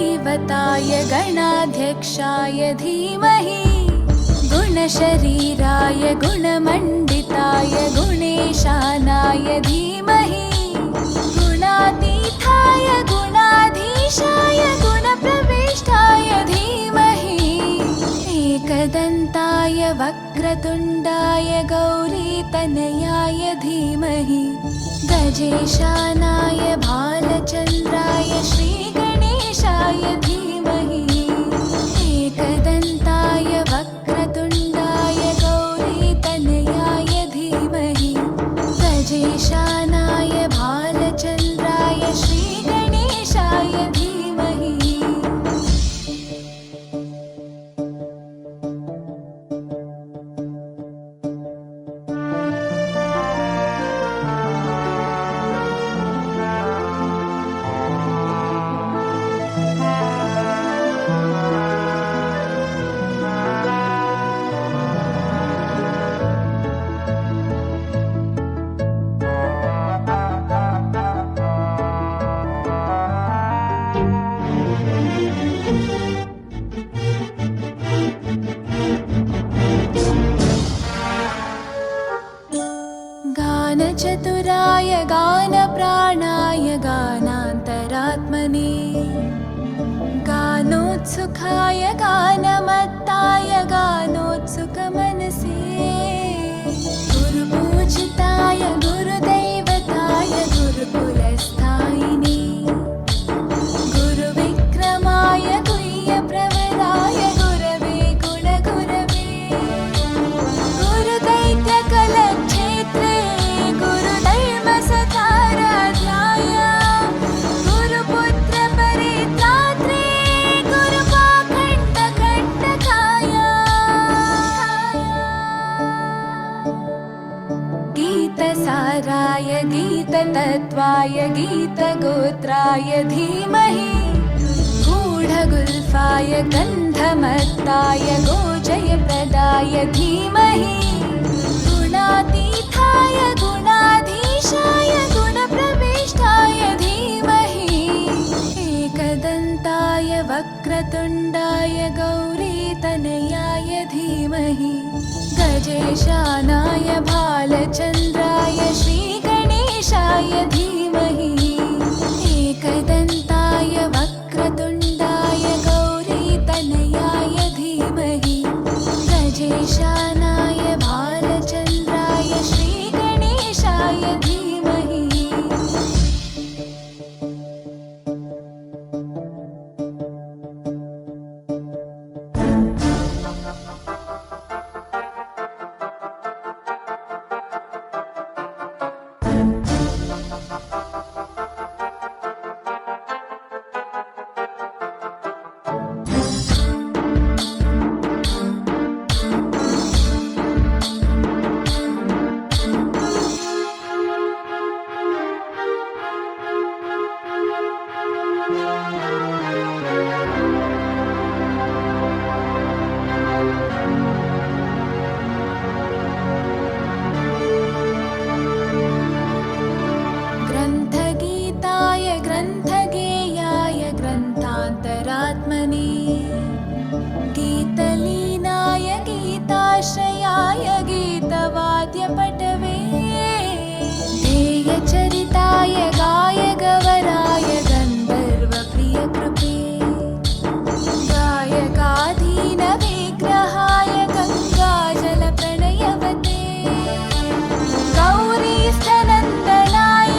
गुरुदेवताय गणाध्यक्षाय धीमहि गुणशरीराय गुणमण्डिताय गुणेशानाय धीमहि गुणातीताय गुणाधीशाय गुणप्रविष्टाय धीमहि एकदन्ताय वक्रतुण्डाय गौरीतनयाय धीमहि गजेशानाय भालचन्द्राय श्रीगणेशाय धीमहि एकदन्ताय वक्रतुण्डाय गौरीतनयाय धीमहि गजेशानाय भालचन्द्राय श्रीगणेशाय धीमहि गानचतुराय गानप्राणाय गानान्तरात्मने गानोत्सुकाय गानमत्ताय गानोत्सुकमनसे गुरुपूजिताय गुरुदैवताय गुरुकुलस्थायिने गुरुविक्रमाय गुह्यप्रवराय गुरवे गुणगुरवे गुरुदैत्यकलक्षेत्रे गुरुधर्मसखाराध्याय गुरुपुत्रपरित्रात्रे गुरुपाखण्डकण्टकाय गीतसाराय गीततत्त्वाय गीतगोत्राय धीमहि गूढगुल्फाय गन्धमत्ताय गोजयप्रदाय धीमहि गुणातीताय गुणाधीशाय गुणप्रविष्टाय धीमहि एकदन्ताय वक्रतुण्डाय गौरीतनयाय धीमहि गजेशानाय भालचन्द्राय श्रीगणेशाय धीमहि एकदन्ताय वक्रतुण्डाय गौरीतनयाय धीमहि गजेशानाय भालचन्द्राय श्रीगणेशाय धीमहि ग्रन्थगीताय ग्रन्थगेयाय ग्रन्थान्तरात्मने गीतलीनाय गीताश्रयाय गीतवाद्यपटवे ध्येयचरिताय गायगवराय गन्धर्वप्रियकृपे गायकाधीनविग्रहाय गङ्गाजलप्रणयवते गौरीस्थनन्दनाय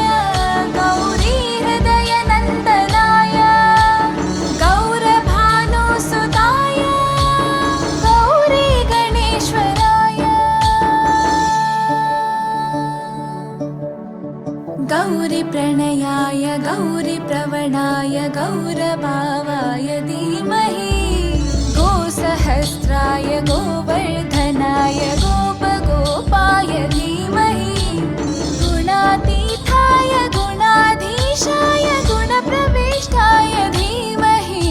गौरीहृदयनन्दनाय गौरभानुसुताय गौरीगणेश्वराय गौरीप्रणयाय गौरीप्रवणाय गौरभावाय धीमहि गोसहस्राय गोवर्धनाय गोपगोपाय धीमहि गुणातीताय गुणाधीशाय गुणप्रविष्टाय धीमहि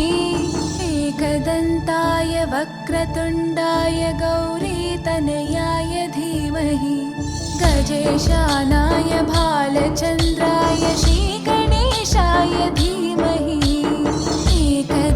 एकदन्ताय वक्रतुण्डाय गौरीतनयाय धीमहि गजेशानाय भालचन्द्राय श्रीगणेशाय धीमहि एकदन्ताय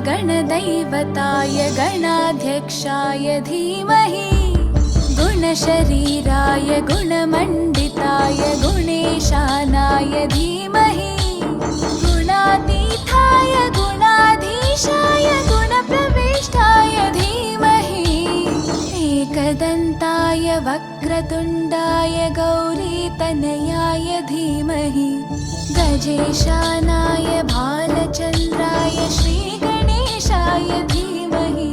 गणदैवताय गणाध्यक्षाय धीमहि गुणशरीराय गुणमण्डिताय गुणेशानाय धीमहि गुणातीताय गुणाधीशाय गुणप्रविष्टाय धीमहि एकदन्ताय वक्रतुण्डाय गौरीतनयाय धीमहि गजेशानाय भालचन्द्राय श्रीगणेशाय धीमहि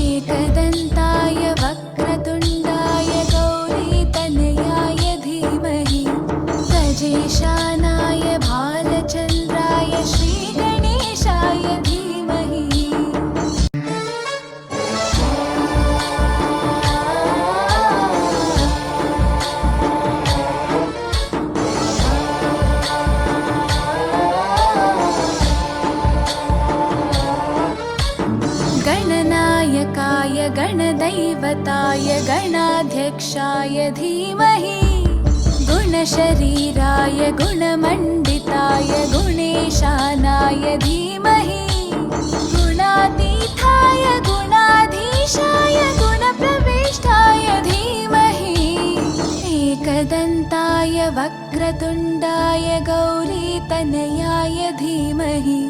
एकदन्ताय वक्रतुण्डाय गौरीतनयाय धीमहि गजेशानाय भालचन्द्राय श्रीगणेशाय धीमहि गणनायकाय गणदैवताय गणाध्यक्षाय धीमहि गुणशरीराय गुणमण्डिताय गुणेशानाय धीमहि गुणातीताय गुणाधीशाय गुणप्रविष्टाय धीमहि एकदन्ताय वक्रतुण्डाय गौरीतनयाय धीमहि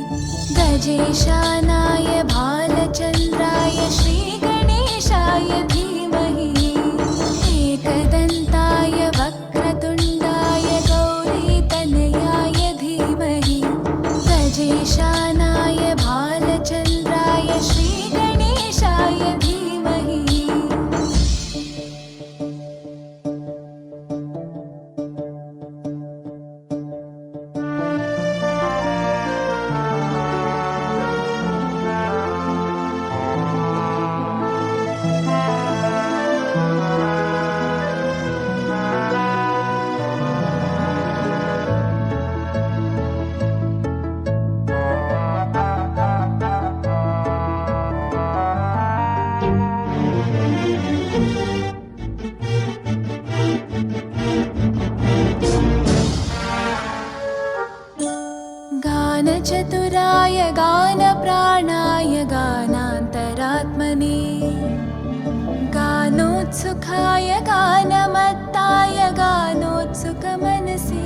गजेशानाय भालचन्द्राय श्रीगणेशाय धीमहि एकदन्ताय वक्रतुण्डाय गौरीतनयाय धीमहि गजेशानाय भालचन्द्राय श्रीगणेशाय धीमहि गानचतुराय गानप्राणाय गानान्तरात्मने गानोत्सुकाय गानमत्ताय गानोत्सुकमनसे